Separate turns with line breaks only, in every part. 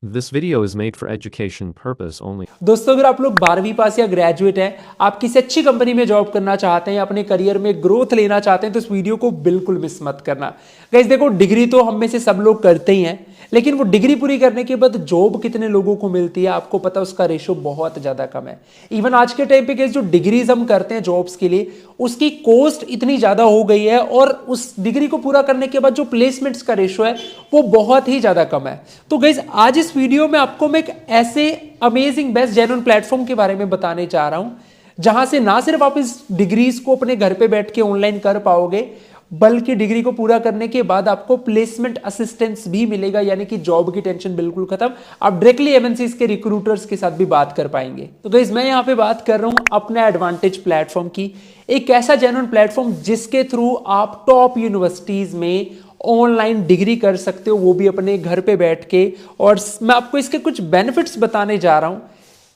This video is made for education purpose only.
दोस्तों अगर आप लोग 12वीं पास या ग्रेजुएट हैं, आप किसी अच्छी कंपनी में जॉब करना चाहते हैं, अपने करियर में ग्रोथ लेना चाहते हैं, तो इस वीडियो को बिल्कुल मिस मत करना। गाइस देखो, डिग्री तो हम में से सब लोग करते ही हैं, लेकिन वो डिग्री पूरी करने के बाद जॉब कितने लोगों को मिलती है आपको पता, उसका रेशो बहुत ज्यादा कम है। इवन आज के टाइम पे जो डिग्रीज हम करते हैं जॉब्स के लिए, उसकी कॉस्ट इतनी ज्यादा हो गई है और उस डिग्री को पूरा करने के बाद जो प्लेसमेंट्स का रेशो है वो बहुत ही ज्यादा कम है। तो गाइस आज इस वीडियो में आपको मैं एक ऐसे अमेजिंग बेस्ट जेन्युइन प्लेटफॉर्म के बारे में बताने जा रहा हूं, जहां से ना सिर्फ आप इस डिग्रीज को अपने घर पे बैठ के ऑनलाइन कर पाओगे, बल्कि डिग्री को पूरा करने के बाद आपको प्लेसमेंट असिस्टेंस भी मिलेगा, यानी कि जॉब की टेंशन बिल्कुल खत्म। आप डायरेक्टली एमएनसीज के रिक्रूटर्स के साथ भी बात कर पाएंगे। तो गाइस मैं यहां पे बात कर रहा हूं अपने एडवांटेज प्लेटफॉर्म की, एक ऐसा जेन्युइन प्लेटफॉर्म जिसके थ्रू आप टॉप यूनिवर्सिटीज में ऑनलाइन डिग्री कर सकते हो, वो भी अपने घर पे बैठ के। और मैं आपको इसके कुछ बेनिफिट्स बताने जा रहा हूं।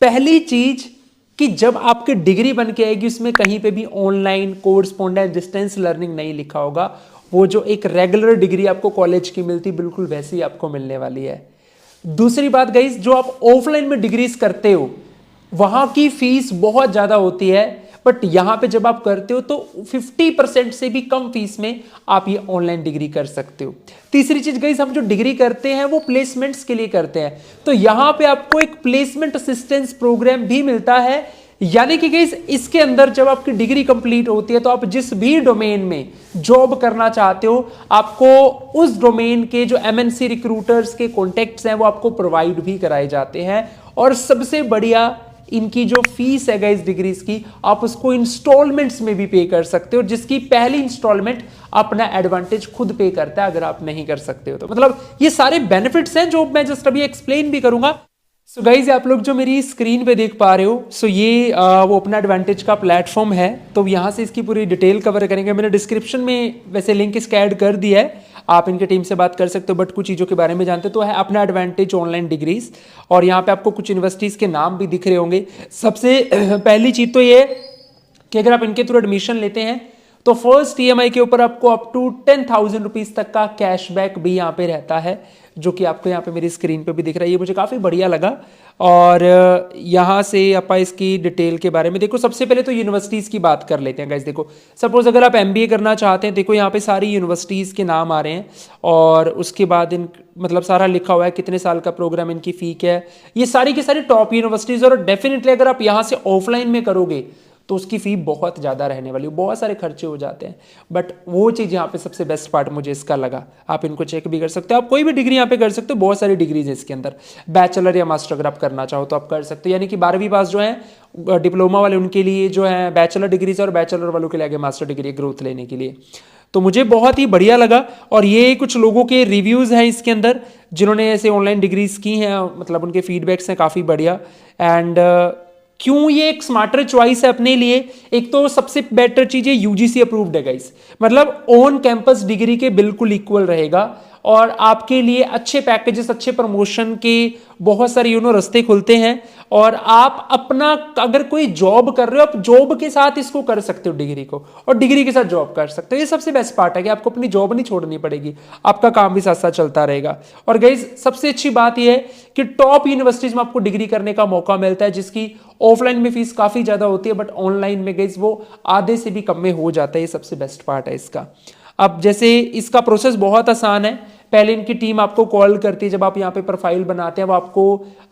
पहली चीज कि जब आपकी डिग्री बन के आएगी, उसमें कहीं पे भी ऑनलाइन कोर्सपोंडेंस डिस्टेंस लर्निंग नहीं लिखा होगा। वो जो एक रेगुलर डिग्री आपको कॉलेज की मिलती, बिल्कुल वैसी ही आपको मिलने वाली है। दूसरी बात गाइस, जो आप ऑफलाइन में डिग्रीज करते हो वहां की फीस बहुत ज्यादा होती है, बट यहां पे जब आप करते हो तो 50% से भी कम फीस में आप ये ऑनलाइन डिग्री कर सकते हो। तीसरी चीज गाइस, हम जो डिग्री करते हैं वो प्लेसमेंट्स के लिए करते हैं, तो यहां पे आपको एक प्लेसमेंट असिस्टेंस प्रोग्राम भी मिलता है। यानी कि गाइस इसके अंदर जब आपकी डिग्री कंप्लीट होती है तो आप जिस भी डोमेन में जॉब करना चाहते हो, आपको उस डोमेन के जो एमएनसी रिक्रूटर्स के कॉन्टेक्ट्स हैं वो आपको प्रोवाइड भी कराए जाते हैं। और सबसे बढ़िया, इनकी जो फीस है गाइस डिग्रीज की, आप उसको इंस्टॉलमेंट्स में भी पे कर सकते हो, जिसकी पहली इंस्टॉलमेंट अपना एडवांटेज खुद पे करता है अगर आप नहीं कर सकते हो तो। मतलब ये सारे बेनिफिट्स हैं जो मैं जस्ट अभी एक्सप्लेन भी करूंगा। सो गाइज आप लोग जो मेरी स्क्रीन पे देख पा रहे हो, सो ये वो अपना एडवांटेज का प्लेटफॉर्म है। तो यहाँ से इसकी पूरी डिटेल कवर करेंगे। मैंने डिस्क्रिप्शन में वैसे लिंक इसका ऐड कर दिया है, आप इनके टीम से बात कर सकते हो, बट कुछ चीज़ों के बारे में जानते तो है अपना एडवांटेज ऑनलाइन डिग्रीज। और यहाँ पे आपको कुछ यूनिवर्सिटीज़ के नाम भी दिख रहे होंगे। सबसे पहली चीज़ तो ये कि अगर आप इनके थ्रू एडमिशन लेते हैं तो फर्स्ट ईएमआई के ऊपर आपको अप टू 10,000 रुपीज़ तक का कैशबैक भी यहाँ पे रहता है, जो कि आपको यहाँ पे मेरी स्क्रीन पे भी दिख रहा है। ये मुझे काफ़ी बढ़िया लगा। और यहाँ से आप इसकी डिटेल के बारे में देखो। सबसे पहले तो यूनिवर्सिटीज़ की बात कर लेते हैं गाइस। देखो सपोज अगर आप एमबीए करना चाहते हैं, देखो यहाँ पे सारी यूनिवर्सिटीज़ के नाम आ रहे हैं और उसके बाद इन मतलब सारा लिखा हुआ है कितने साल का प्रोग्राम, इनकी फ़ी क्या है, ये सारी की सारी टॉप यूनिवर्सिटीज़। और डेफिनेटली अगर आप यहाँ से ऑफलाइन में करोगे तो उसकी फ़ी बहुत ज़्यादा रहने वाली है, बहुत सारे खर्चे हो जाते हैं। बट वो चीज़ यहाँ पे सबसे बेस्ट पार्ट मुझे इसका लगा। आप इनको चेक भी कर सकते हो, आप कोई भी डिग्री यहाँ पे कर सकते हो, बहुत सारी डिग्रीज है इसके अंदर। बैचलर या मास्टर अगर आप करना चाहो तो आप कर सकते हो, यानी कि 12वीं पास जो है डिप्लोमा वाले उनके लिए जो है बैचलर डिग्रीज, और बैचलर वालों के लिए आगे मास्टर डिग्री ग्रोथ लेने के लिए। तो मुझे बहुत ही बढ़िया लगा। और ये कुछ लोगों के रिव्यूज़ हैं इसके अंदर जिन्होंने ऐसे ऑनलाइन डिग्रीज की हैं, मतलब उनके फीडबैक्स हैं काफ़ी बढ़िया। एंड क्यों ये एक स्मार्टर चॉइस है अपने लिए, एक तो सबसे बेटर चीज है यूजीसी अप्रूव्ड है गाइस, मतलब ऑन कैंपस डिग्री के बिल्कुल इक्वल रहेगा। और आपके लिए अच्छे पैकेजेस, अच्छे प्रमोशन के बहुत सारे रास्ते खुलते हैं। और आप अपना अगर कोई जॉब कर रहे हो, आप जॉब के साथ इसको कर सकते हो डिग्री को, और डिग्री के साथ जॉब कर सकते हो। ये सबसे बेस्ट पार्ट है कि आपको अपनी जॉब नहीं छोड़नी पड़ेगी, आपका काम भी साथ साथ चलता रहेगा। और गाइस सबसे अच्छी बात यह है कि टॉप यूनिवर्सिटीज में आपको डिग्री करने का मौका मिलता है, जिसकी ऑफलाइन में फीस काफी ज्यादा होती है, बट ऑनलाइन में गाइस वो आधे से भी कम में हो जाता है। ये सबसे बेस्ट पार्ट है इसका। अब जैसे इसका प्रोसेस बहुत आसान है। पहले इनकी टीम आपको कॉल करती है, जब आप यहाँ पे प्रोफाइल बनाते हैं वो आपको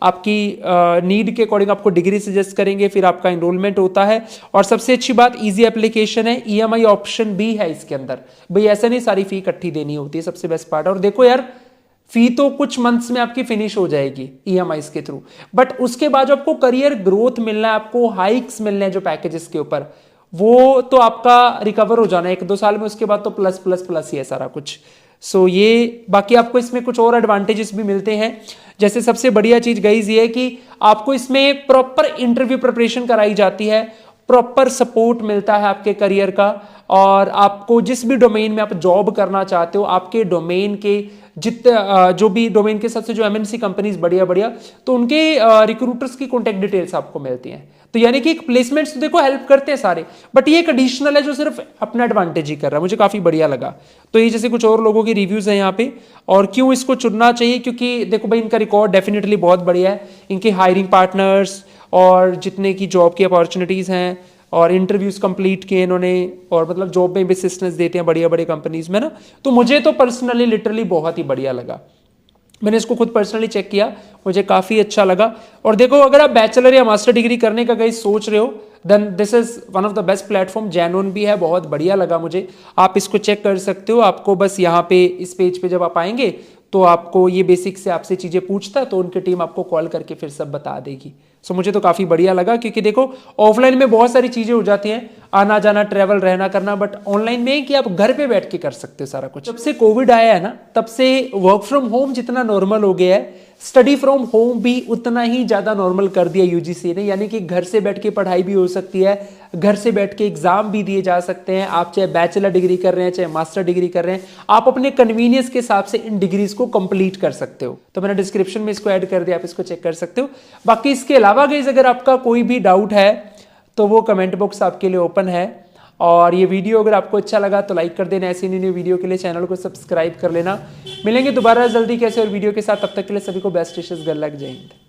आपकी नीड के अकॉर्डिंग आपको डिग्री सजेस्ट करेंगे, फिर आपका एनरोलमेंट होता है। और सबसे अच्छी बात, इजी एप्लीकेशन है, ईएमआई ऑप्शन भी है इसके अंदर। भाई ऐसा नहीं सारी फी इकट्ठी देनी होती है, सबसे बेस्ट पार्ट है। और देखो यार, फी तो कुछ मंथ्स में आपकी फिनिश हो जाएगी ईएमआई के थ्रू, बट उसके बाद जो आपको करियर ग्रोथ मिलना है, आपको हाइक्स मिलने हैं जो पैकेजेस के ऊपर, वो तो आपका रिकवर हो जाना है 1-2 साल में। उसके बाद तो प्लस प्लस प्लस ही है सारा कुछ। सो ये बाकी आपको इसमें कुछ और एडवांटेजेस भी मिलते हैं। जैसे सबसे बढ़िया चीज गाइस ये है कि आपको इसमें प्रॉपर इंटरव्यू प्रिपरेशन कराई जाती है, प्रॉपर सपोर्ट मिलता है आपके करियर का। और आपको जिस भी डोमेन में आप जॉब करना चाहते हो, आपके डोमेन के जो भी डोमेन के हिसाब से जो एमएनसी कंपनीज बढ़िया बढ़िया, तो उनके रिक्रूटर्स की कॉन्टैक्ट डिटेल्स आपको मिलती हैं। तो यानी कि प्लेसमेंट्स तो देखो हेल्प करते हैं सारे, बट ये एक एडिशनल है जो सिर्फ अपना एडवांटेज ही कर रहा है, मुझे काफी बढ़िया लगा। तो ये जैसे कुछ और लोगों की रिव्यूज हैं यहाँ पे, और क्यों इसको चुनना चाहिए, क्योंकि देखो भाई इनका रिकॉर्ड डेफिनेटली बहुत बढ़िया है, इनके हायरिंग पार्टनर्स और जितने की जॉब की अपॉर्चुनिटीज हैं और इंटरव्यूज कंप्लीट किए इन्होंने, और मतलब जॉब में भी असिस्टेंस देते हैं बढ़िया बड़े कंपनीज में ना। तो मुझे तो पर्सनली लिटरली बहुत ही बढ़िया लगा, मैंने इसको खुद पर्सनली चेक किया, मुझे काफ़ी अच्छा लगा। और देखो अगर आप बैचलर या मास्टर डिग्री करने का गाइस सोच रहे हो, then this is one of the best platform. Genuine भी है, बहुत बढ़िया लगा मुझे, आप इसको चेक कर सकते हो। आपको बस यहाँ पे इस पेज पे जब आप आएंगे तो आपको ये बेसिक से आपसे चीज़ें पूछता है, तो उनकी टीम आपको कॉल करके फिर सब बता देगी। सो मुझे तो काफ़ी बढ़िया लगा, क्योंकि देखो ऑफलाइन में बहुत सारी चीज़ें हो जाती हैं, आना जाना, ट्रैवल, रहना करना, बट ऑनलाइन में कि आप घर पे बैठ के कर सकते हो सारा कुछ। जब से कोविड आया है ना, तब से वर्क फ्रॉम होम जितना नॉर्मल हो गया है, स्टडी फ्रॉम होम भी उतना ही ज़्यादा नॉर्मल कर दिया यूजीसी ने। यानी कि घर से बैठ के पढ़ाई भी हो सकती है, घर से बैठ के एग्जाम भी दिए जा सकते हैं। आप चाहे बैचलर डिग्री कर रहे हैं, चाहे मास्टर डिग्री कर रहे हैं, आप अपने कन्वीनियंस के हिसाब से इन डिग्रीज को कंप्लीट कर सकते हो। तो मैंने डिस्क्रिप्शन में इसको ऐड कर दिया, आप इसको चेक कर सकते हो। बाकी इसके अलावा गाइस अगर आपका कोई भी डाउट है तो वो कमेंट बॉक्स आपके लिए ओपन है। और ये वीडियो अगर आपको अच्छा लगा तो लाइक कर देना, ऐसी न्यू वीडियो के लिए चैनल को सब्सक्राइब कर लेना। मिलेंगे दोबारा जल्दी कैसे और वीडियो के साथ, तब तक के लिए सभी को बेस्ट विशेस, गुड लक, जय हिंद।